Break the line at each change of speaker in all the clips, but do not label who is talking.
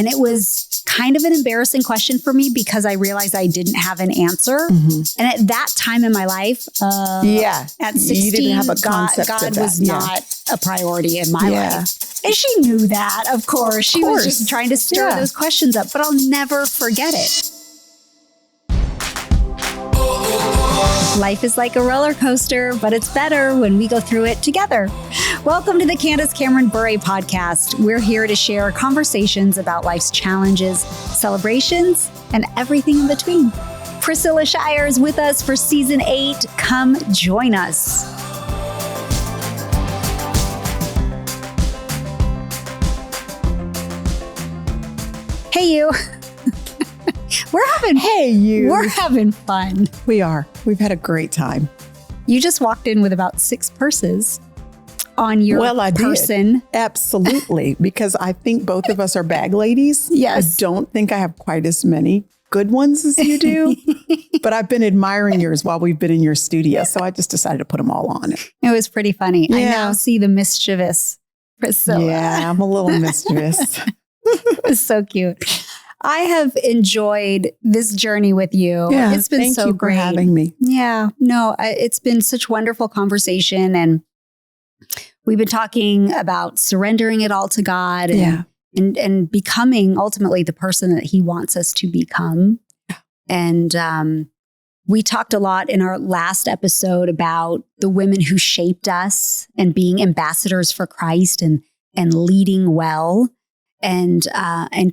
And it was kind of an embarrassing question for me because I realized I didn't have an answer. And at that time in my life, at 16,
you didn't have a concept
God
of that.
was not a priority in my life. And she knew that, of course. She was just trying to stir those questions up, but I'll never forget it. Life is like a roller coaster, but it's better when we go through it together. Welcome to the Candace Cameron Bure Podcast. We're here to share conversations about life's challenges, celebrations, and everything in between. Priscilla Shire is with us for season 8. Come join us. Hey, you. We're having fun.
We are. We've had a great time.
You just walked in with about 6 purses on your person.
Did. Absolutely. Because I think both of us are bag ladies.
Yes.
I don't think I have quite as many good ones as you do, but I've been admiring yours while we've been in your studio. So I just decided to put them all on.
It was pretty funny. Yeah. I now see the mischievous Priscilla.
Yeah, I'm a little mischievous.
It's so cute. I have enjoyed this journey with you.
Yeah,
it's been so great.
Thank you for having me.
Yeah, no, it's been such wonderful conversation. And we've been talking about surrendering it all to God and becoming ultimately the person that he wants us to become. And we talked a lot in our last episode about the women who shaped us and being ambassadors for Christ and leading well. And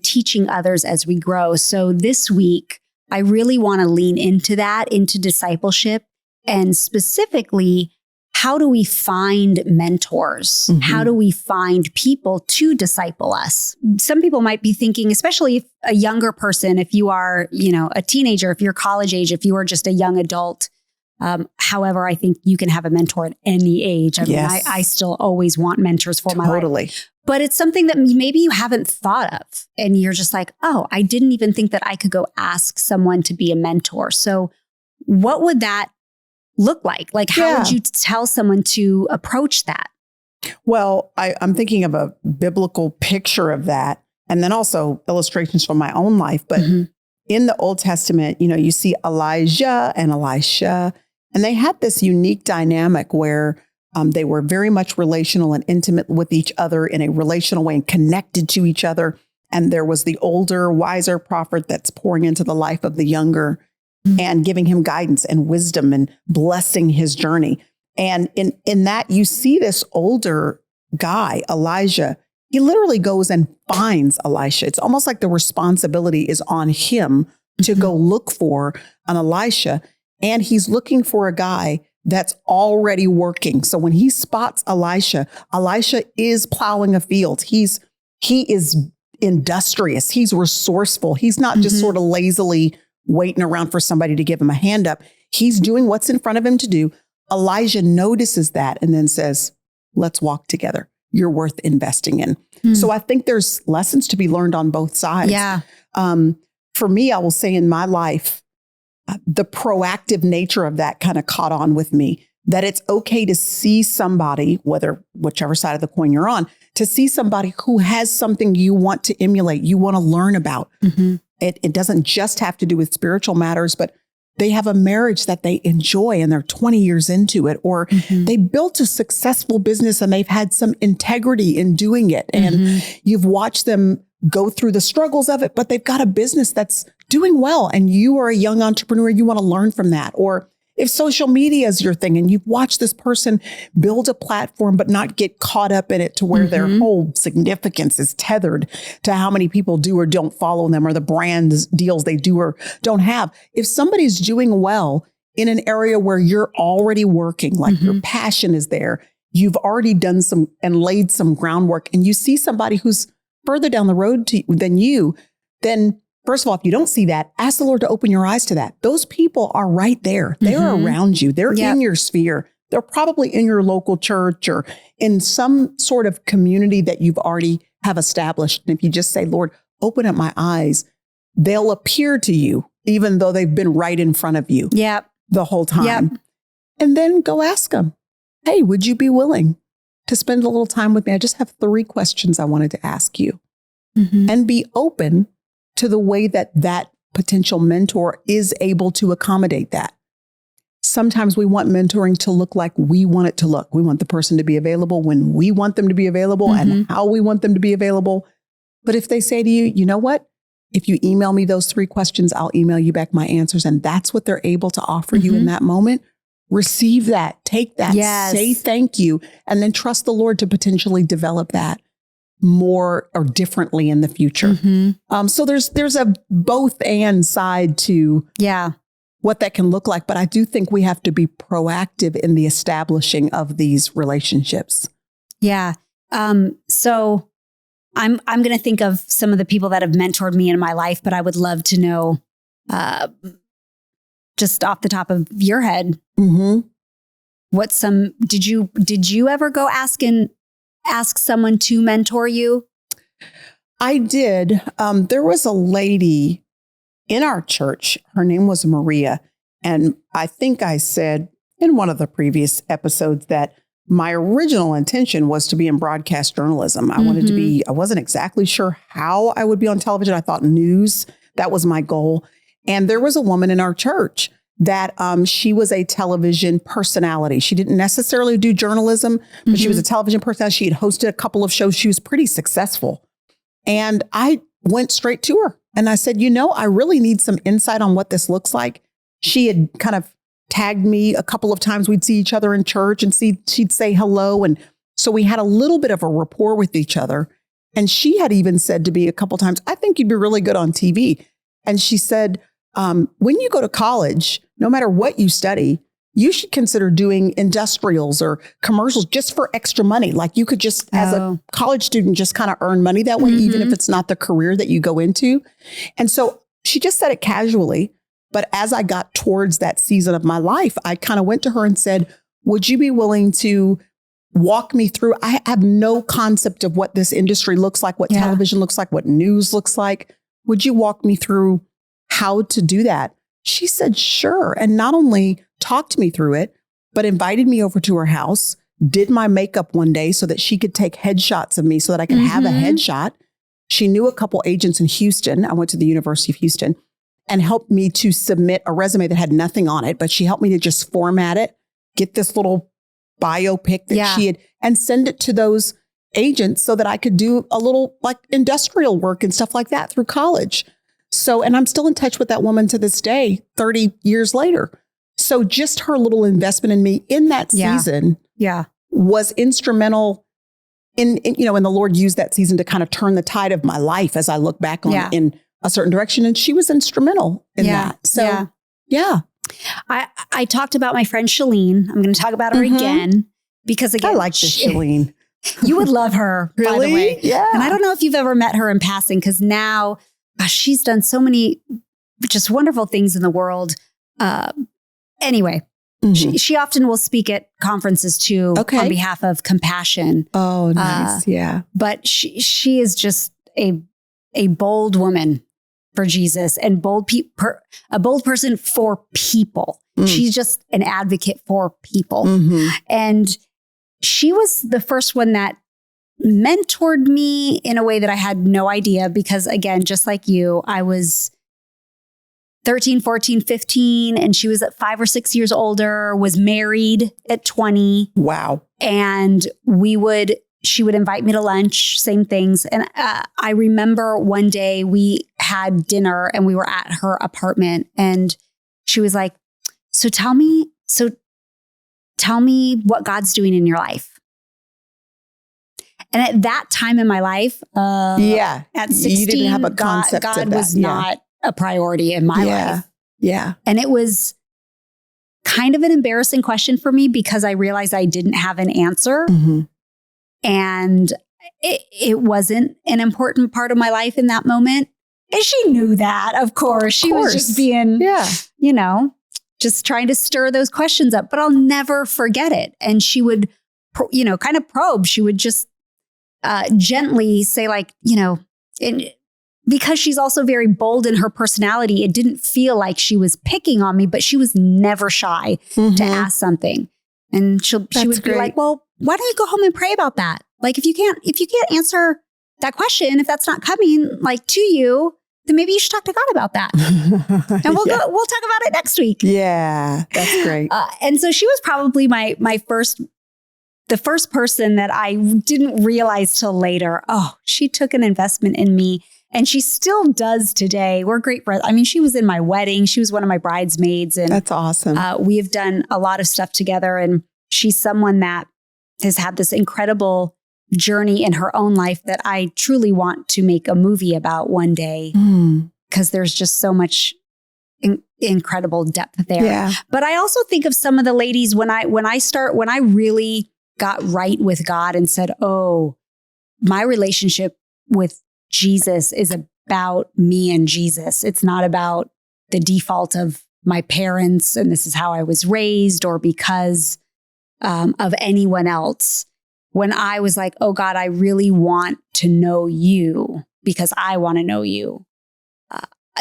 teaching others as we grow. So this week, I really want to lean into that, into discipleship, and specifically, how do we find mentors? Mm-hmm. How do we find people to disciple us? Some people might be thinking, especially if a younger person, if you are, a teenager, if you're college age, if you are just a young adult. However, I think you can have a mentor at any age. I mean, I still always want mentors for my life. But it's something that maybe you haven't thought of. And you're just like, oh, I didn't even think that I could go ask someone to be a mentor. So what would that look like? Like, how would you tell someone to approach that?
Well, I'm thinking of a biblical picture of that. And then also illustrations from my own life. But in the Old Testament, you see Elijah and Elisha. And they had this unique dynamic where they were very much relational and intimate with each other in a relational way and connected to each other. And there was the older, wiser prophet that's pouring into the life of the younger and giving him guidance and wisdom and blessing his journey. And in that, you see this older guy, Elijah, he literally goes and finds Elisha. It's almost like the responsibility is on him to go look for an Elisha. And he's looking for a guy that's already working. So when he spots Elisha is plowing a field. He is industrious. He's resourceful. He's not just sort of lazily waiting around for somebody to give him a hand up. He's doing what's in front of him to do. Elijah notices that and then says, let's walk together. You're worth investing in. So I think there's lessons to be learned on both sides.
Yeah.
For me, I will say in my life, the proactive nature of that kind of caught on with me, that it's okay to see somebody, whichever side of the coin you're on, to see somebody who has something you want to emulate, you want to learn about. It doesn't just have to do with spiritual matters, but they have a marriage that they enjoy and they're 20 years into it, or they built a successful business and they've had some integrity in doing it. And you've watched them go through the struggles of it, but they've got a business that's doing well. And you are a young entrepreneur, you want to learn from that. Or if social media is your thing and you've watched this person build a platform, but not get caught up in it to where their whole significance is tethered to how many people do or don't follow them or the brand deals they do or don't have. If somebody's doing well in an area where you're already working, like your passion is there, you've already done some and laid some groundwork, and you see somebody who's further down the road than you, then first of all, if you don't see that, ask the Lord to open your eyes to that. Those people are right there. They're around you. They're in your sphere. They're probably in your local church or in some sort of community that you've already have established. And if you just say, Lord, open up my eyes, they'll appear to you, even though they've been right in front of you the whole time. And then go ask them, hey, would you be willing to spend a little time with me? I just have 3 questions I wanted to ask you. and be open to the way that that potential mentor is able to accommodate that. Sometimes we want mentoring to look like we want it to look. We want the person to be available when we want them to be available and how we want them to be available. But if they say to you, you know what? If you email me those 3 questions, I'll email you back my answers. And that's what they're able to offer you in that moment. Receive that, take that, say thank you, and then trust the Lord to potentially develop that more or differently in the future. So there's a both and side to what that can look like. But I do think we have to be proactive in the establishing of these relationships. Yeah.
So I'm going to think of some of the people that have mentored me in my life, but I would love to know, just off the top of your head, what did you ever go ask someone to mentor you?
I did. There was a lady in our church. Her name was Maria. And I think I said in one of the previous episodes that my original intention was to be in broadcast journalism. I wanted to be, I wasn't exactly sure how I would be on television. I thought news, that was my goal. And there was a woman in our church that she was a television personality. She didn't necessarily do journalism, but she was a television personality. She had hosted a couple of shows. She was pretty successful. And I went straight to her and I said, you know, I really need some insight on what this looks like. She had kind of tagged me a couple of times. We'd see each other in church and she'd say hello. And so we had a little bit of a rapport with each other. And she had even said to me a couple of times, I think you'd be really good on TV. And she said, when you go to college, no matter what you study, you should consider doing industrials or commercials just for extra money. Like you could just, as a college student, just kind of earn money that way, even if it's not the career that you go into. And so she just said it casually. But as I got towards that season of my life, I kind of went to her and said, would you be willing to walk me through? I have no concept of what this industry looks like, what television looks like, what news looks like. Would you walk me through how to do that? She said, sure. And not only talked me through it, but invited me over to her house, did my makeup one day so that she could take headshots of me so that I could have a headshot. She knew a couple agents in Houston. I went to the University of Houston and helped me to submit a resume that had nothing on it, but she helped me to just format it, get this little biopic that she had, and send it to those agents so that I could do a little like industrial work and stuff like that through college. So, and I'm still in touch with that woman to this day, 30 years later. So just her little investment in me in that season was instrumental in, you know, and the Lord used that season to kind of turn the tide of my life as I look back on in a certain direction. And she was instrumental in that. So, I talked about my friend Shalene. I'm going to talk about her again, because again, I like this Shalene. You would love her, by the way. Yeah. And I don't know if you've ever met her in passing, because now she's done so many just wonderful things in the world. Anyway, she often will speak at conferences too on behalf of compassion. Oh, nice. But she is just a bold woman for Jesus, and a bold person for people. She's just an advocate for people. And she was the first one that mentored me in a way that I had no idea, because again, just like you, I was 13, 14, 15, and she was at 5 or 6 years older, was married at 20. Wow. And she would invite me to lunch, same things. And I remember one day we had dinner and we were at her apartment, and she was like, so tell me what God's doing in your life. And at that time in my life, at 16, you didn't have a concept God of that. Was not a priority in my life. Yeah. And it was kind of an embarrassing question for me, because I realized I didn't have an answer. And it wasn't an important part of my life in that moment. And she knew that, of course. She was just being, you know, just trying to stir those questions up. But I'll never forget it. And she would, kind of probe. She would just gently say, like, you know, because she's also very bold in her personality, it didn't feel like she was picking on me, but she was never shy to ask something. And she would be like, well, why don't you go home and pray about that? Like, if you can't answer
that question, if that's not coming like to you, then maybe you should talk to God about that. And we'll talk about it next week.
Yeah, that's great.
And so she was probably the first person that I didn't realize till later. Oh, she took an investment in me, and she still does today. We're great friends. I mean, she was in my wedding. She was one of my bridesmaids. And
that's awesome.
We have done a lot of stuff together. And she's someone that has had this incredible journey in her own life that I truly want to make a movie about one day, because there's just so much incredible depth there.
Yeah.
But I also think of some of the ladies when I really got right with God and said, oh, my relationship with Jesus is about me and Jesus. It's not about the default of my parents and this is how I was raised, or because of anyone else. When I was like, oh God, I really want to know you because I want to know you.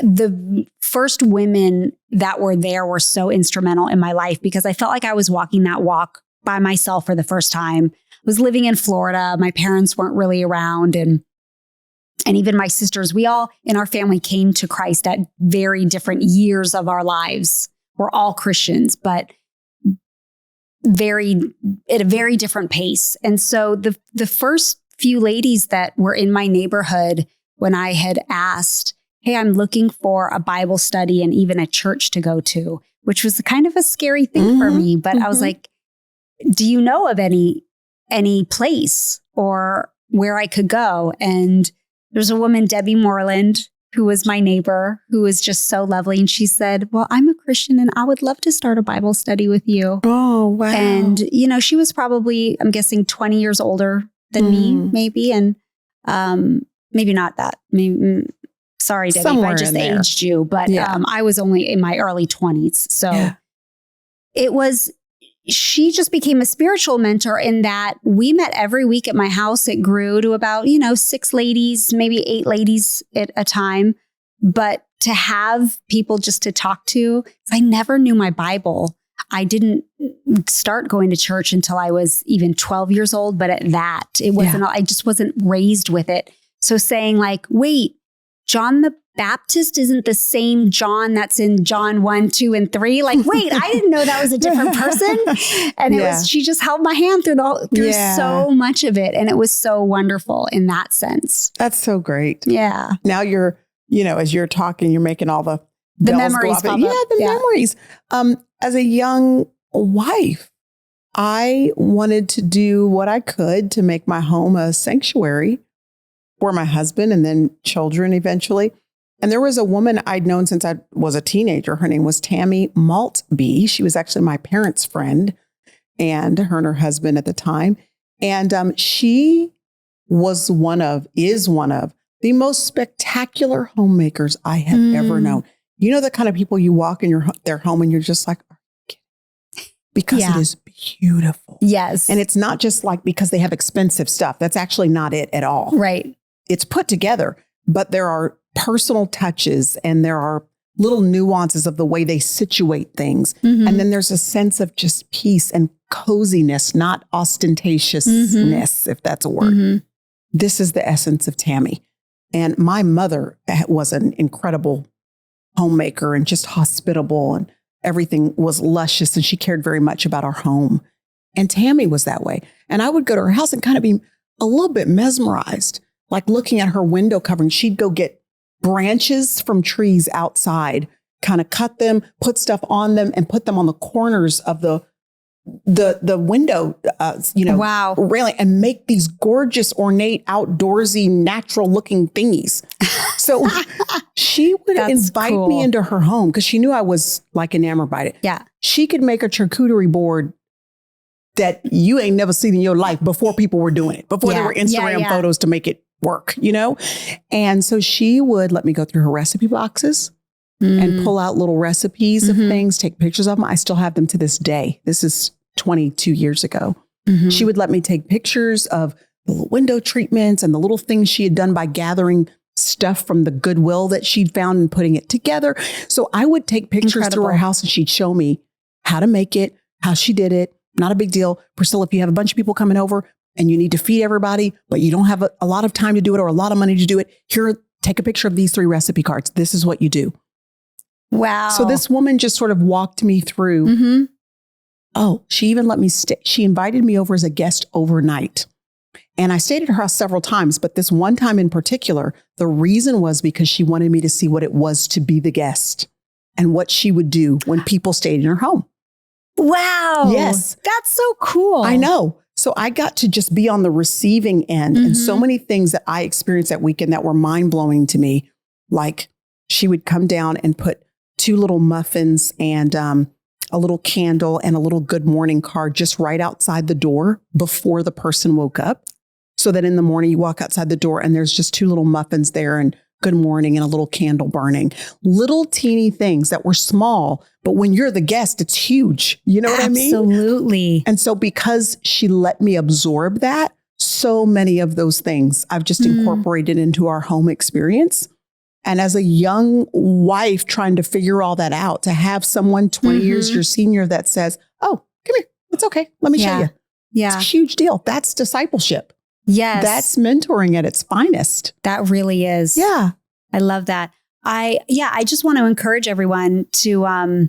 The first women that were there were so instrumental in my life, because I felt like I was walking that walk by myself for the first time. I was living in Florida. My parents weren't really around. And even my sisters, we all in our family came to Christ at very different years of our lives. We're all Christians, but at a very different pace. And so the first few ladies that were in my neighborhood, when I had asked, hey, I'm looking for a Bible study and even a church to go to, which was kind of a scary thing for me. But I was like, do you know of any place or where I could go? And there's a woman, Debbie Moreland, who was my neighbor, who was just so lovely. And she said, well, I'm a Christian and I would love to start a Bible study with you.
Oh, wow.
And, she was probably, I'm guessing 20 years older than me, maybe. And maybe not that. Maybe, sorry, Debbie,
somewhere
if I just aged you. But I was only in my early 20s. So she just became a spiritual mentor in that we met every week at my house. It grew to about, 6 ladies, maybe 8 ladies at a time. But to have people just to talk to, I never knew my Bible. I didn't start going to church until I was even 12 years old. But at that, it wasn't, I just wasn't raised with it. So saying like, wait, John the Baptist isn't the same John that's in John 1, 2, and 3. Like, wait, I didn't know that was a different person. And she just held my hand through so much of it. And it was so wonderful in that sense.
That's so great.
Yeah.
Now you're, as you're talking, you're making all the
memories pop up.
Yeah, the memories. As a young wife, I wanted to do what I could to make my home a sanctuary for my husband and then children eventually. And there was a woman I'd known since I was a teenager. Her name was Tammy Maltby. She was actually my parents' friend, and her and her husband at the time. And she is one of the most spectacular homemakers I have ever known. You know, the kind of people you walk in their home and you're just like, because it is beautiful.
Yes.
And it's not just like because they have expensive stuff. That's actually not it at all.
Right.
It's put together, but there are personal touches and there are little nuances of the way they situate things. And then there's a sense of just peace and coziness, not ostentatiousness, if that's a word. This is the essence of Tammy. And my mother was an incredible homemaker and just hospitable, and everything was luscious, and she cared very much about our home. And Tammy was that way. And I would go to her house and kind of be a little bit mesmerized, like looking at her window covering. She'd go get branches from trees outside, kind of cut them, put stuff on them, and put them on the corners of the window, railing, and make these gorgeous, ornate, outdoorsy, natural looking thingies. So she would invite me into her home because she knew I was like enamored by it.
Yeah.
She could make a charcuterie board that you ain't never seen in your life before people were doing it, before there were Instagram photos to make it work, And so she would let me go through her recipe boxes and pull out little recipes of things, take pictures of them. I still have them to this day. This is 22 years ago. She would let me take pictures of the little window treatments and the little things she had done by gathering stuff from the Goodwill that she'd found and putting it together. So I would take pictures through her house and she'd show me how to make it, how she did it. Not a big deal. Priscilla, if you have a bunch of people coming over, and you need to feed everybody, but you don't have a lot of time to do it or a lot of money to do it. Here, take a picture of these 3 recipe cards. This is what you do.
Wow.
So this woman just sort of walked me through.
Mm-hmm.
Oh, she even let me stay. She invited me over as a guest overnight. And I stayed at her house several times, but this one time in particular, the reason was because she wanted me to see what it was to be the guest and what she would do when people stayed in her home.
Wow.
Yes.
That's so cool.
I know. So I got to just be on the receiving end. And so many things that I experienced that weekend that were mind blowing to me, like she would come down and put 2 little muffins and a little candle and a little good morning card just right outside the door before the person woke up. So that in the morning you walk outside the door and there's just 2 little muffins there and good morning and a little candle burning. Little teeny things that were small, but when you're the guest, it's huge. You know what I mean?
Absolutely.
And so because she let me absorb that, so many of those things I've just incorporated into our home experience. And as a young wife trying to figure all that out, to have someone 20 years your senior that says, oh, come here. It's okay. Let me show you.
Yeah.
It's a huge deal. That's discipleship.
Yes.
That's mentoring at its finest.
That really is.
Yeah.
I love that. I just want to encourage everyone to,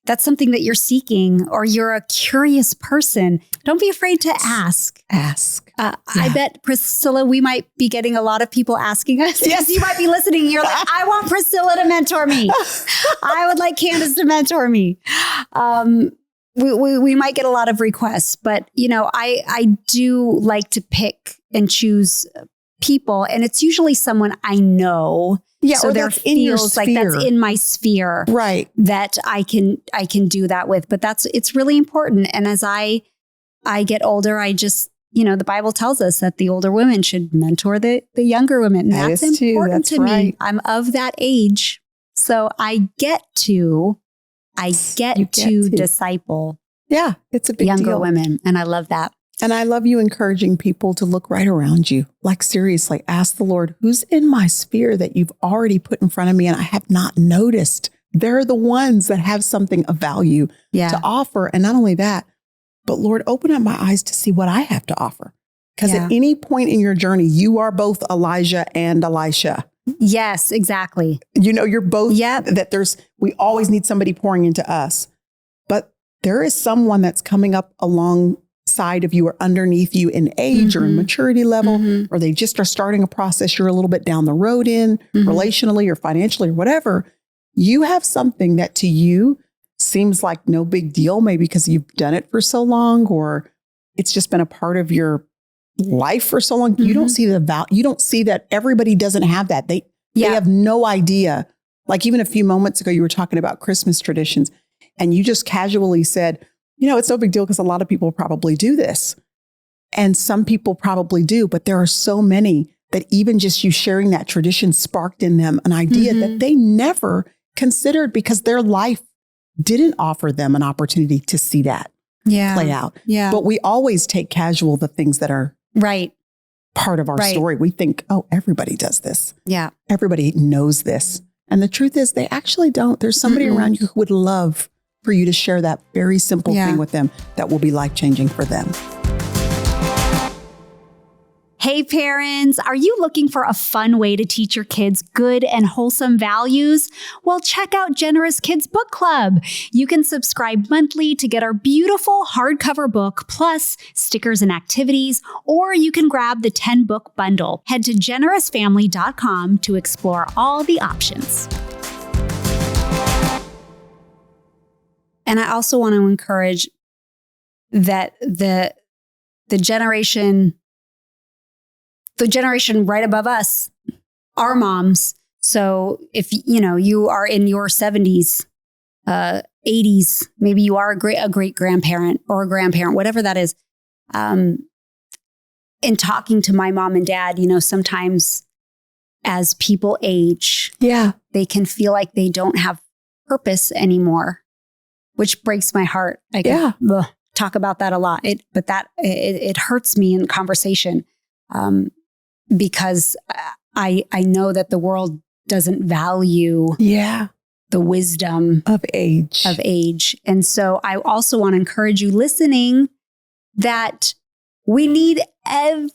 that's something that you're seeking or you're a curious person. Don't be afraid to ask.
Ask.
I bet, Priscilla, we might be getting a lot of people asking us.
Yes.
You might be listening. You're like, I want Priscilla to mentor me. I would like Candace to mentor me. We might get a lot of requests, but I do like to pick and choose people, and it's usually someone I know.
Yeah,
so
or
there
that's in your
feels like that's
sphere.
in my sphere,
Right?
That I can do that with. But it's really important. And as I get older, I just the Bible tells us that the older women should mentor the younger women. And that's important to me. I'm of that age, so I get to disciple.
Yeah, it's a big
younger
deal.
women, and I love that.
And I love you encouraging people to look right around you. Like seriously, ask the Lord, who's in my sphere that you've already put in front of me and I have not noticed? They're the ones that have something of value to offer. And not only that, but Lord, open up my eyes to see what I have to offer. Because at any point in your journey, you are both Elijah and Elisha.
Yes, exactly.
You're both, that we always need somebody pouring into us. But there is someone that's coming up alongside of you or underneath you in age or in maturity level, or they just are starting a process you're a little bit down the road in, relationally or financially or whatever. You have something that to you seems like no big deal, maybe because you've done it for so long, or it's just been a part of your life for so long. You don't see the value. You don't see that everybody doesn't have that. They have no idea. Like even a few moments ago, you were talking about Christmas traditions and you just casually said, it's no big deal because a lot of people probably do this. And some people probably do, but there are so many that even just you sharing that tradition sparked in them an idea that they never considered because their life didn't offer them an opportunity to see that play out. Yeah. But we always take casual the things that are part of our story. We think, oh, everybody does this. Yeah. Everybody knows this. And the truth is they actually don't. There's somebody around you who would love for you to share that very simple thing with them that will be life-changing for them.
Hey parents, are you looking for a fun way to teach your kids good and wholesome values? Well, check out Generous Kids Book Club. You can subscribe monthly to get our beautiful hardcover book, plus stickers and activities, or you can grab the 10-book bundle. Head to generousfamily.com to explore all the options. And I also want to encourage that the generation right above us, our moms. So if you are in your 70s, 80s, maybe you are a great grandparent or a grandparent, whatever that is. In talking to my mom and dad, sometimes as people age, they can feel like they don't have purpose anymore, which breaks my heart. I can talk about that a lot. It hurts me in conversation. Because I know that the world doesn't value the wisdom of age. And so I also want to encourage you listening that we need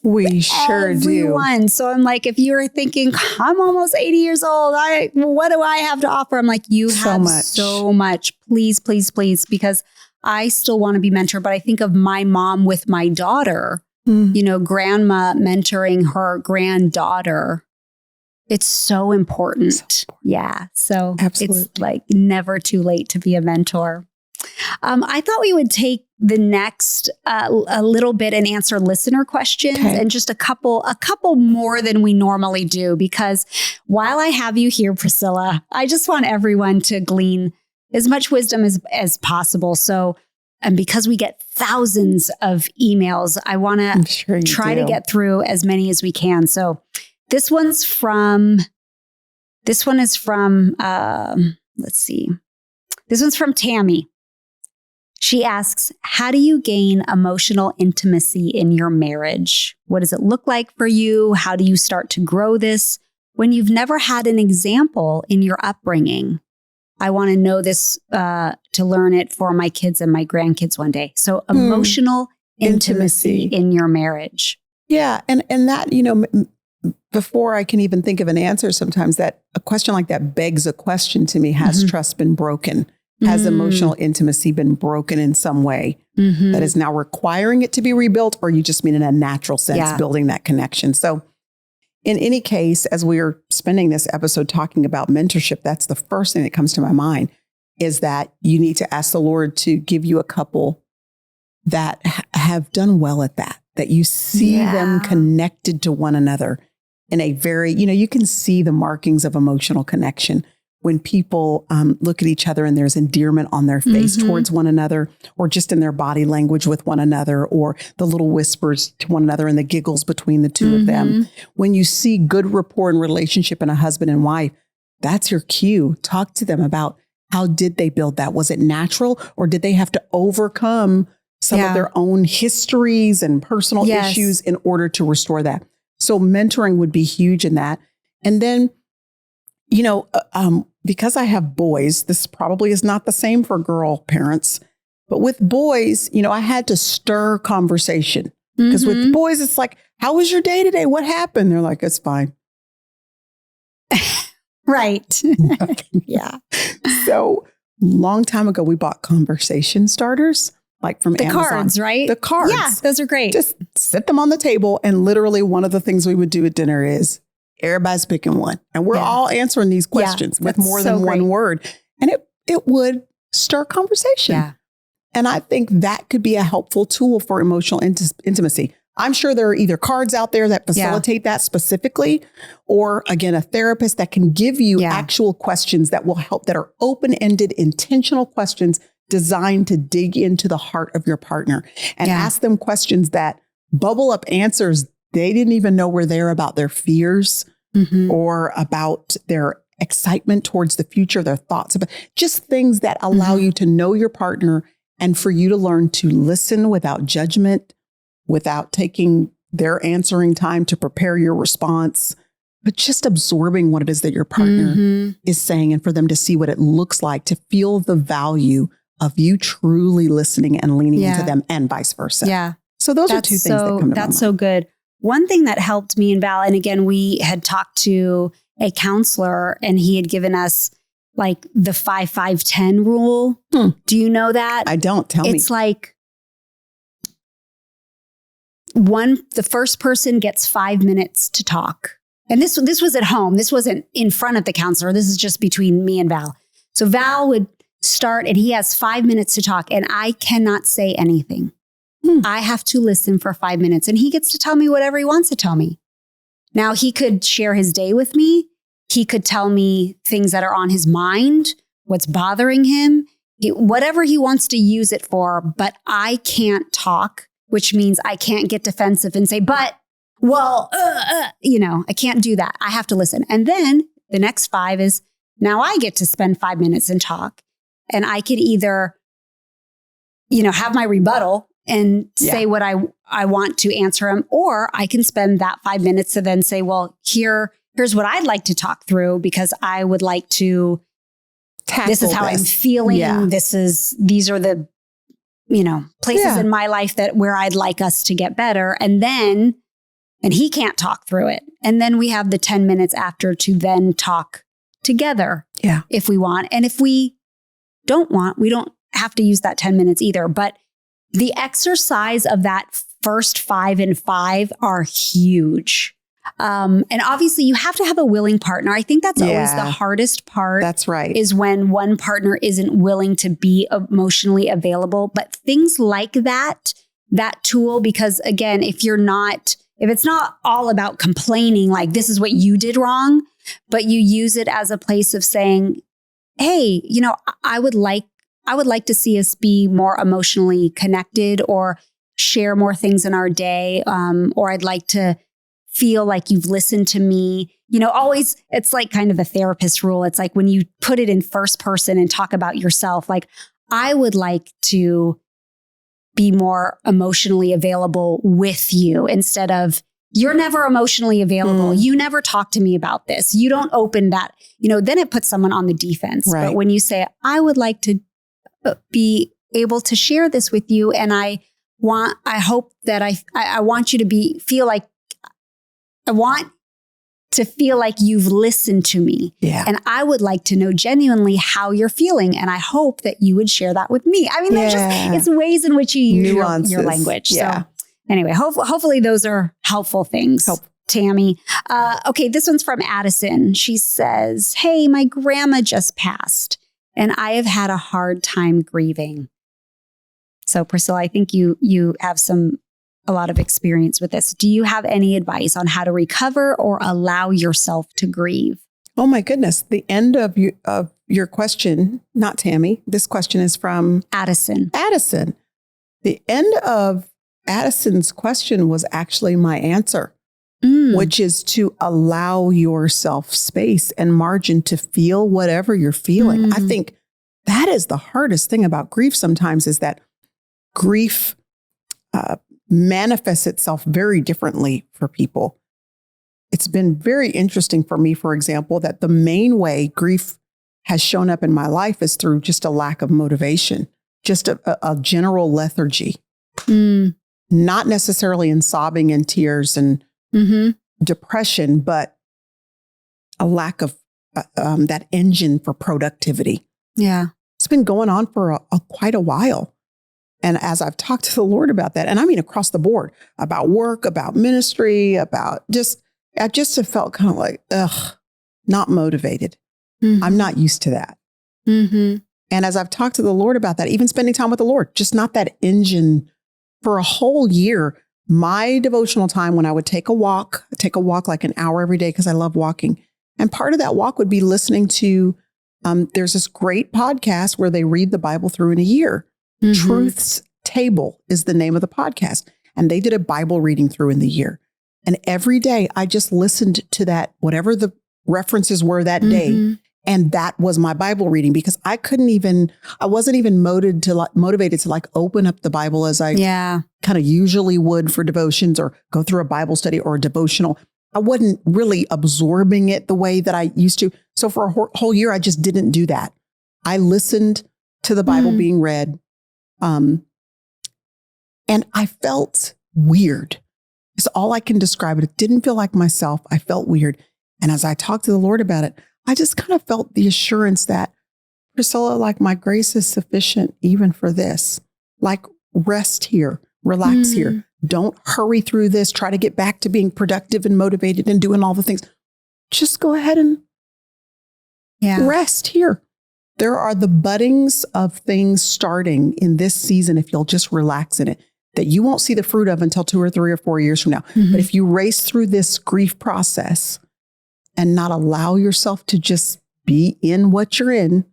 We sure
everyone.
do.
So I'm like, if you're thinking, I'm almost 80 years old, what do I have to offer? I'm like, you have so much. Please, please, please, because I still want to be mentored. But I think of my mom with my daughter, grandma mentoring her granddaughter. It's so important. Yeah. So Absolutely. It's like never too late to be a mentor. I thought we would take the next a little bit and answer listener questions and just a couple more than we normally do, because while I have you here, Priscilla, I just want everyone to glean as much wisdom as possible. So, and because we get thousands of emails, I want to try to get through as many as we can. So this one is from, let's see. This one's from Tammy. She asks, how do you gain emotional intimacy in your marriage? What does it look like for you? How do you start to grow this when you've never had an example in your upbringing? I want to know this to learn it for my kids and my grandkids one day. So emotional intimacy in your marriage. Yeah.
And that, before I can even think of an answer, sometimes that a question like that begs a question to me. Has trust been broken? Has emotional intimacy been broken in some way that is now requiring it to be rebuilt, or you just mean in a natural sense, building that connection? So in any case, as we are spending this episode talking about mentorship, that's the first thing that comes to my mind, is that you need to ask the Lord to give you a couple that have done well at that you see them connected to one another in a very, you can see the markings of emotional connection when people look at each other and there's endearment on their face towards one another, or just in their body language with one another, or the little whispers to one another and the giggles between the two of them. When you see good rapport and relationship in a husband and wife, that's your cue. Talk to them about how did they build that? Was it natural, or did they have to overcome some of their own histories and personal issues in order to restore that? So mentoring would be huge in that. And then, because I have boys, this probably is not the same for girl parents, but with boys, I had to stir conversation, because with boys, it's like, how was your day today? What happened? They're like, it's fine.
Right.
Yeah. So long time ago, we bought conversation starters, like from Amazon.
The cards, right?
The cards.
Yeah, those are great.
Just sit them on the table. And literally one of the things we would do at dinner is everybody's picking one. And we're all answering these questions with more than one word. And it would stir conversation. Yeah. And I think that could be a helpful tool for emotional intimacy. I'm sure there are either cards out there that facilitate that specifically, or again, a therapist that can give you actual questions that will help, that are open-ended, intentional questions designed to dig into the heart of your partner and ask them questions that bubble up answers they didn't even know were there about their fears or about their excitement towards the future, their thoughts about just things that allow you to know your partner and for you to learn to listen without judgment, without taking their answering time to prepare your response, but just absorbing what it is that your partner is saying, and for them to see what it looks like, to feel the value of you truly listening and leaning into them, and vice versa. Yeah. So those are two things that come to my mind.
That's so good. One thing that helped me and Val, and again, we had talked to a counselor and he had given us like the 5-5-10 rule. Do you know that?
I don't. Tell me.
It's like the first person gets 5 minutes to talk. And this was at home. This wasn't in front of the counselor. This is just between me and Val. So Val would start and he has 5 minutes to talk and I cannot say anything. I have to listen for 5 minutes and he gets to tell me whatever he wants to tell me. Now he could share his day with me. He could tell me things that are on his mind, what's bothering him, whatever he wants to use it for, but I can't talk, which means I can't get defensive and say, I can't do that. I have to listen. And then the next 5 is now I get to spend 5 minutes and talk. And I could either, have my rebuttal and say what I want to answer him, or I can spend that 5 minutes to then say, well, here's what I'd like to talk through because I would like to tackle this is how I'm feeling. Yeah. These are the places in my life where I'd like us to get better. And he can't talk through it. And then we have the 10 minutes after to then talk together if we want. And if we don't want, we don't have to use that 10 minutes either. But the exercise of that first 5 and 5 are huge. And obviously you have to have a willing partner. I think that's always the hardest part.
That's right.
Is when one partner isn't willing to be emotionally available. But things like that tool, because again, if it's not all about complaining, like this is what you did wrong, but you use it as a place of saying, hey, I would like to see us be more emotionally connected or share more things in our day. Or I'd like to feel like you've listened to me. Always, it's like kind of a therapist rule. It's like when you put it in first person and talk about yourself, like I would like to be more emotionally available with you instead of you're never emotionally available. You never talk to me about this. You don't open that, then it puts someone on the defense. Right. But when you say, I would like to be able to share this with you. And I hope that I want you to feel like you've listened to me. Yeah. And I would like to know genuinely how you're feeling. And I hope that you would share that with me. I mean, it's ways in which you use your language. Yeah. So anyway, hopefully those are helpful things. Tammy. Okay, this one's from Addison. She says, hey, my grandma just passed and I have had a hard time grieving. So Priscilla, I think you have a lot of experience with this. Do you have any advice on how to recover or allow yourself to grieve?
Oh my goodness. The end of your question, not Tammy. This question is from
Addison.
The end of Addison's question was actually my answer, which is to allow yourself space and margin to feel whatever you're feeling. I think that is the hardest thing about grief sometimes, is that grief manifests itself very differently for people. It's been very interesting for me, for example, that the main way grief has shown up in my life is through just a lack of motivation, just a general lethargy, not necessarily in sobbing and tears and depression, but a lack of that engine for productivity. Yeah. It's been going on for quite a while. And as I've talked to the Lord about that, and I mean across the board, about work, about ministry, about I just have felt kind of like, not motivated. I'm not used to that. And as I've talked to the Lord about that, even spending time with the Lord, just not that engine for a whole year. My devotional time, when I would take a walk like an hour every day because I love walking. And part of that walk would be listening to, there's this great podcast where they read the Bible through in a year. Truth's Table is the name of the podcast. And they did a Bible reading through in the year. And every day I just listened to that, whatever the references were that day. And that was my Bible reading, because I wasn't even motivated to open up the Bible as I kind of usually would for devotions or go through a Bible study or a devotional. I wasn't really absorbing it the way that I used to. So for a whole year, I just didn't do that. I listened to the Bible being read. And I felt weird. It's all I can describe it. It didn't feel like myself. I felt weird. And as I talked to the Lord about it, I just kind of felt the assurance that, Priscilla, like my grace is sufficient even for this. Like, rest here, relax here. Don't hurry through this. Try to get back to being productive and motivated and doing all the things. Just go ahead and rest here. There are the buddings of things starting in this season, if you'll just relax in it, that you won't see the fruit of until 2 or 3 or 4 years from now. But if you race through this grief process and not allow yourself to just be in what you're in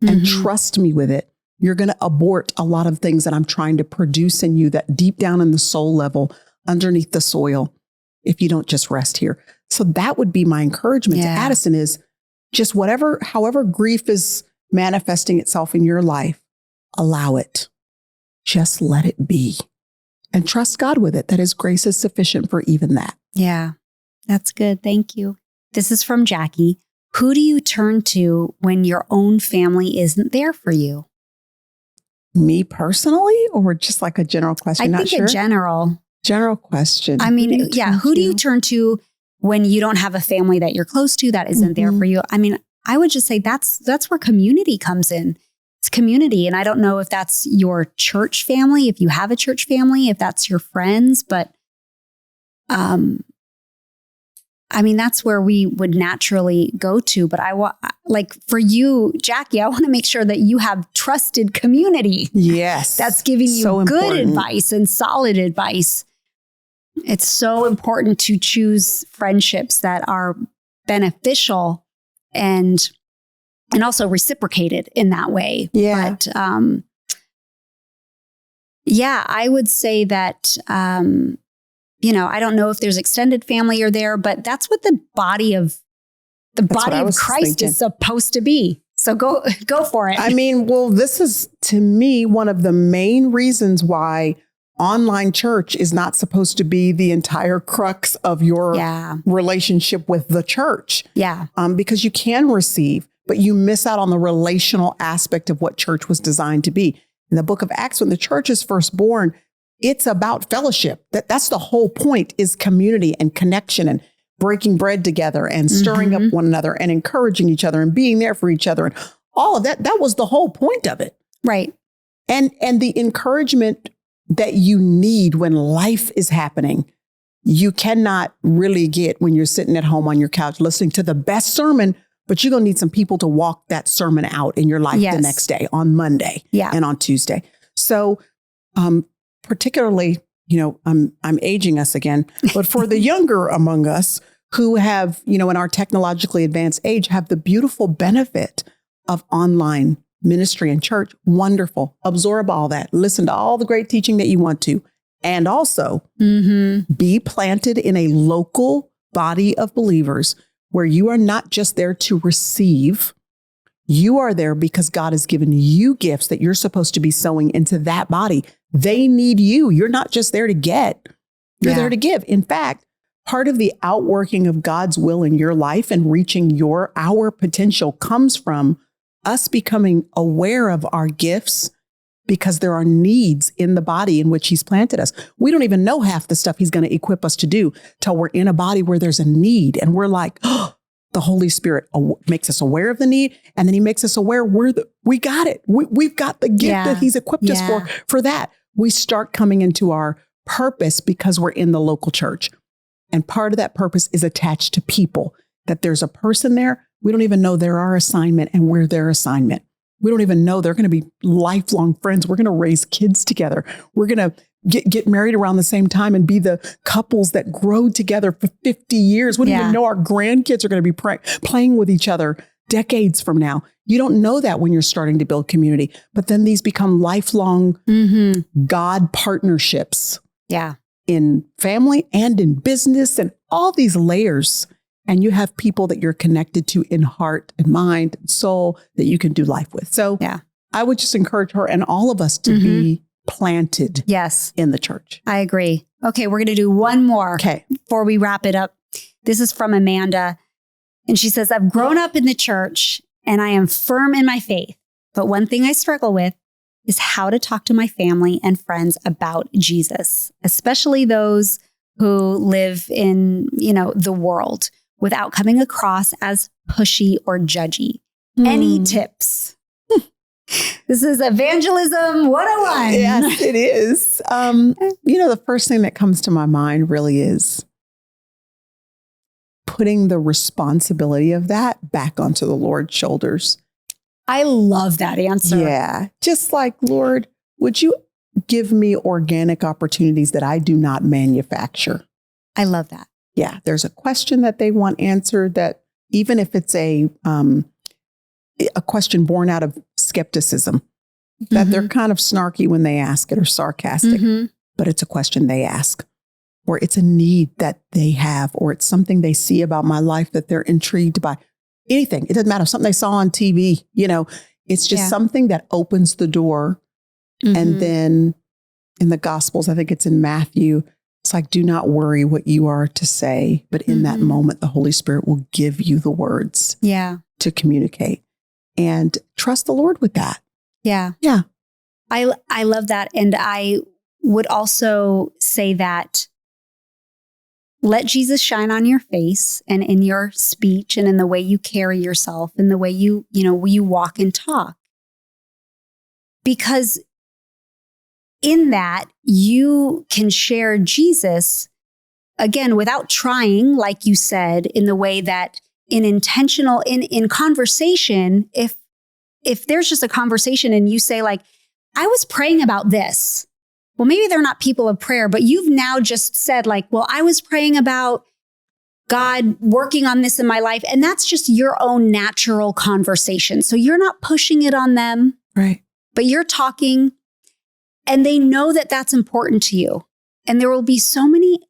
and trust me with it, you're going to abort a lot of things that I'm trying to produce in you, that deep down in the soul level, underneath the soil, if you don't just rest here. So that would be my encouragement to Addison, is just however grief is manifesting itself in your life, allow it. Just let it be and trust God with it, that His grace is sufficient for even that.
Yeah, that's good. Thank you. This is from Jackie. Who do you turn to when your own family isn't there for you?
Me personally, or just like a general question?
I think a
general question.
I mean, who do you turn to when you don't have a family that you're close to that isn't there for you? I mean, I would just say that's where community comes in. It's community. And I don't know if that's your church family, if you have a church family, if that's your friends, but I mean, that's where we would naturally go to. But like for you, Jackie, I want to make sure that you have trusted community.
Yes.
That's giving you
so
good
important.
advice and solid advice. It's so important to choose friendships that are beneficial and also reciprocated in that way.
Yeah.
But I would say that, I don't know if there's extended family or there, but that's what the body of Christ is supposed to be. So go for it.
I mean, well, this is to me one of the main reasons why online church is not supposed to be the entire crux of your relationship with the church.
Yeah.
Because you can receive, but you miss out on the relational aspect of what church was designed to be. In the book of Acts, when the church is first born, it's about fellowship. That's the whole point, is community and connection and breaking bread together and stirring up one another and encouraging each other and being there for each other and all of that. That was the whole point of it.
Right.
And the encouragement that you need when life is happening, you cannot really get when you're sitting at home on your couch listening to the best sermon, but you're going to need some people to walk that sermon out in your life the next day, on Monday and on Tuesday. So, particularly, I'm aging us again, but for the younger among us who have, in our technologically advanced age, have the beautiful benefit of online ministry and church. Wonderful. Absorb all that. Listen to all the great teaching that you want to. And also be planted in a local body of believers where you are not just there to receive. You are there because God has given you gifts that you're supposed to be sowing into that body. They need you. You're not just there to get, you're there to give. In fact, part of the outworking of God's will in your life and reaching our potential comes from us becoming aware of our gifts, because there are needs in the body in which he's planted us. We don't even know half the stuff he's going to equip us to do till we're in a body where there's a need. And we're like, oh, the Holy Spirit makes us aware of the need. And then he makes us aware we got it. We've got the gift that he's equipped us for that. We start coming into our purpose because we're in the local church. And part of that purpose is attached to people, that there's a person there. We don't even know they're our assignment and we're their assignment. We don't even know they're going to be lifelong friends. We're going to raise kids together. We're going to get married around the same time and be the couples that grow together for 50 years. We don't even know our grandkids are going to be playing with each other decades from now. You don't know that when you're starting to build community, but then these become lifelong God partnerships in family and in business and all these layers. And you have people that you're connected to in heart and mind and soul that you can do life with. So I would just encourage her and all of us to be planted in the church.
I agree. Okay, we're going to do one more before we wrap it up. This is from Amanda. And she says, I've grown up in the church and I am firm in my faith. But one thing I struggle with is how to talk to my family and friends about Jesus, especially those who live in, the world, without coming across as pushy or judgy. Any tips? This is Evangelism 101.
Yes, it is. The first thing that comes to my mind really is putting the responsibility of that back onto the Lord's shoulders.
I love that answer.
Yeah. Just like, Lord, would you give me organic opportunities that I do not manufacture?
I love that.
Yeah. There's a question that they want answered that even if it's a question born out of skepticism, that they're kind of snarky when they ask it or sarcastic, but it's a question they ask, or it's a need that they have, or it's something they see about my life that they're intrigued by. Anything. It doesn't matter. Something they saw on TV, it's just something that opens the door. And then in the Gospels, I think it's in Matthew, it's like, do not worry what you are to say, but in that moment, the Holy Spirit will give you the words to communicate, and trust the Lord with that.
Yeah.
Yeah.
I love that. And I would also say that let Jesus shine on your face and in your speech and in the way you carry yourself and the way you walk and talk. Because in that, you can share Jesus, again, without trying, like you said, in the way that in conversation, if there's just a conversation and you say like, I was praying about this. Well, maybe they're not people of prayer, but you've now just said like, well, I was praying about God working on this in my life. And that's just your own natural conversation. So you're not pushing it on them,
right?
But you're talking and they know that that's important to you. And there will be so many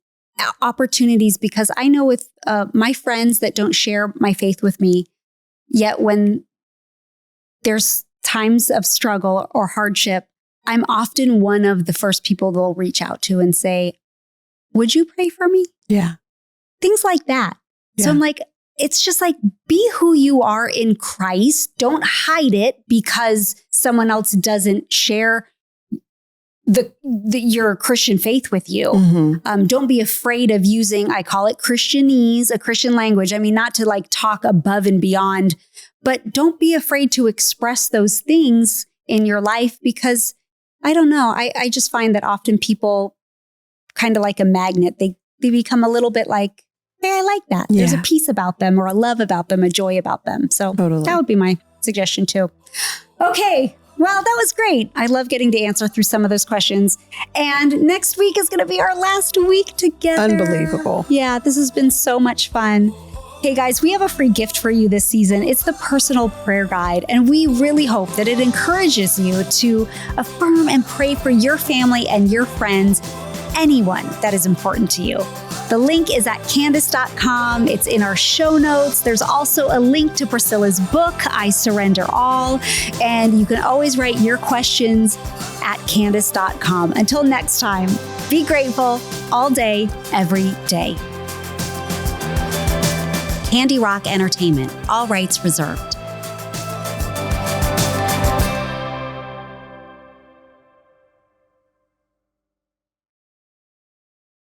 opportunities because I know with my friends that don't share my faith with me, yet when there's times of struggle or hardship, I'm often one of the first people they'll reach out to and say, would you pray for me?
Yeah.
Things like that. Yeah. So I'm like, it's just like, be who you are in Christ. Don't hide it because someone else doesn't share your Christian faith with you. Mm-hmm. Don't be afraid of using, I call it Christianese, a Christian language. I mean, not to like talk above and beyond, but don't be afraid to express those things in your life because I don't know. I just find that often people kind of like a magnet, they become a little bit like, hey, I like that. Yeah. There's a peace about them or a love about them, a joy about them. So That would be my suggestion too. Okay. Well, that was great. I love getting to answer through some of those questions. And next week is going to be our last week together.
Unbelievable.
Yeah, this has been so much fun. Hey guys, we have a free gift for you this season. It's the personal prayer guide, and we really hope that it encourages you to affirm and pray for your family and your friends, anyone that is important to you. The link is at Candace.com. It's in our show notes. There's also a link to Priscilla's book, I Surrender All, and you can always write your questions at Candace.com. Until next time, be grateful all day, every day. CandyRock Entertainment, all rights reserved.